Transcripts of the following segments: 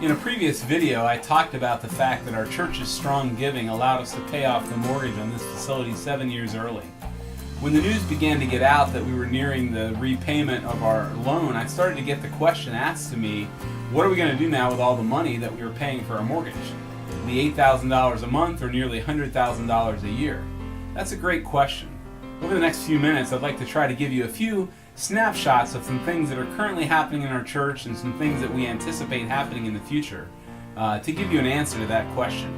In a previous video, I talked about the fact that our church's strong giving allowed us to pay off the mortgage on this facility 7 years early. When the news began to get out that we were nearing the repayment of our loan, I started to get the question asked to me, what are we going to do now with all the money that we were paying for our mortgage? The $8,000 a month or nearly $100,000 a year? That's a great question. Over the next few minutes, I'd like to try to give you a few snapshots of some things that are currently happening in our church and some things that we anticipate happening in the future to give you an answer to that question.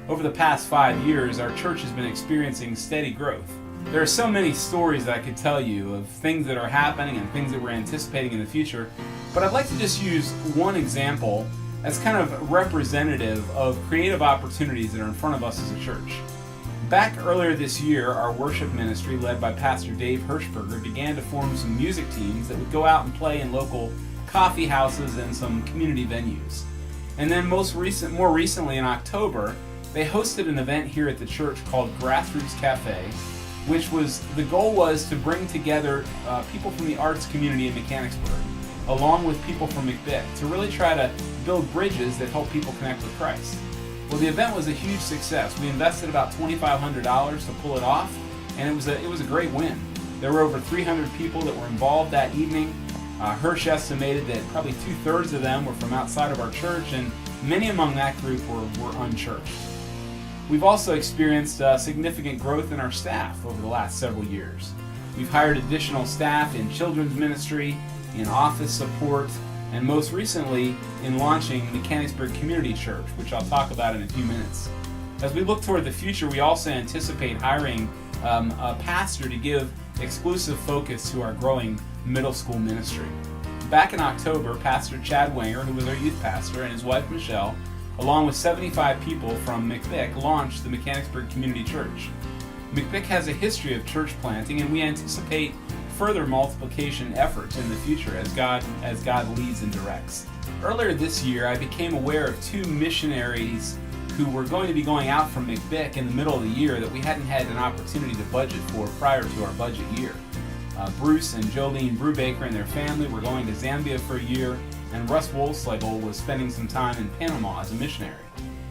Over the past 5 years, our church has been experiencing steady growth. There are so many stories that I could tell you of things that are happening and things that we're anticipating in the future, but I'd like to just use one example as kind of representative of creative opportunities that are in front of us as a church. Back earlier this year, our worship ministry, led by Pastor Dave Hirschberger, began to form some music teams that would go out and play in local coffee houses and some community venues. And then more recently in October, they hosted an event here at the church called Grassroots Cafe, which the goal was to bring together people from the arts community in Mechanicsburg, along with people from McBIC, to really try to build bridges that help people connect with Christ. Well, the event was a huge success. We invested about $2,500 to pull it off, and it was a great win. There were over 300 people that were involved that evening. Hirsch estimated that probably 2/3 of them were from outside of our church, and many among that group were unchurched. We've also experienced significant growth in our staff over the last several years. We've hired additional staff in children's ministry, in office support, and most recently in launching Mechanicsburg Community Church, which I'll talk about in a few minutes. As we look toward the future, we also anticipate hiring a pastor to give exclusive focus to our growing middle school ministry. Back in October, Pastor Chad Wenger, who was our youth pastor, and his wife Michelle, along with 75 people from McBIC, launched the Mechanicsburg Community Church. McBIC has a history of church planting, and we anticipate further multiplication efforts in the future as God leads and directs. Earlier this year, I became aware of 2 missionaries who were going to be going out from McBIC in the middle of the year that we hadn't had an opportunity to budget for prior to our budget year. Bruce and Jolene Brubaker and their family were going to Zambia for a year, and Russ Wolfslegel was spending some time in Panama as a missionary.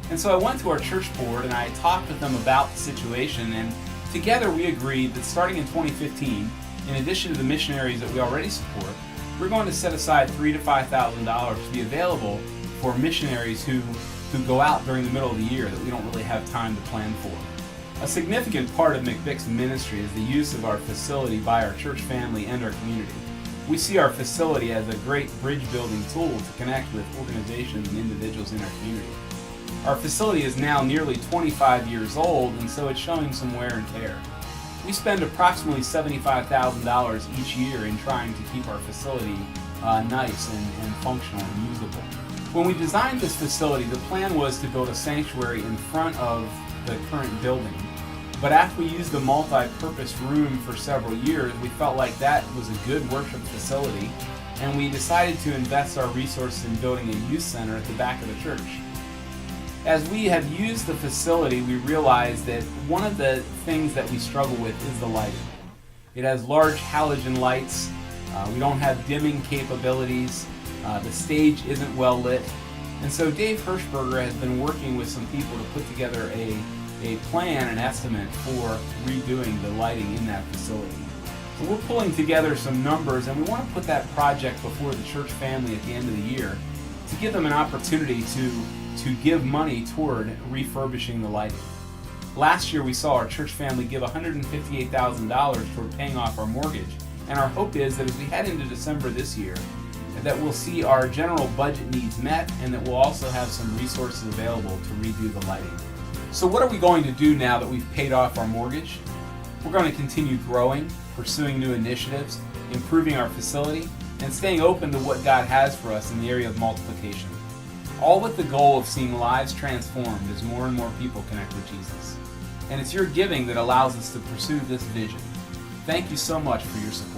And so I went to our church board and I talked with them about the situation, and together we agreed that starting in 2015, in addition to the missionaries that we already support, we're going to set aside $3,000 to $5,000 to be available for missionaries who go out during the middle of the year that we don't really have time to plan for. A significant part of McBIC's ministry is the use of our facility by our church family and our community. We see our facility as a great bridge-building tool to connect with organizations and individuals in our community. Our facility is now nearly 25 years old, and so it's showing some wear and tear. We spend approximately $75,000 each year in trying to keep our facility nice and functional and usable. When we designed this facility, the plan was to build a sanctuary in front of the current building. But after we used the multi-purpose room for several years, we felt like that was a good worship facility, and we decided to invest our resources in building a youth center at the back of the church. As we have used the facility, we realized that one of the things that we struggle with is the lighting. It has large halogen lights, we don't have dimming capabilities, the stage isn't well lit, and so Dave Hirschberger has been working with some people to put together a plan, an estimate for redoing the lighting in that facility. So we're pulling together some numbers, and we want to put that project before the church family at the end of the year to give them an opportunity to give money toward refurbishing the lighting. Last year we saw our church family give $158,000 toward paying off our mortgage, and our hope is that as we head into December this year, that we'll see our general budget needs met and that we'll also have some resources available to redo the lighting. So what are we going to do now that we've paid off our mortgage? We're going to continue growing, pursuing new initiatives, improving our facility, and staying open to what God has for us in the area of multiplication. All with the goal of seeing lives transformed as more and more people connect with Jesus. And it's your giving that allows us to pursue this vision. Thank you so much for your support.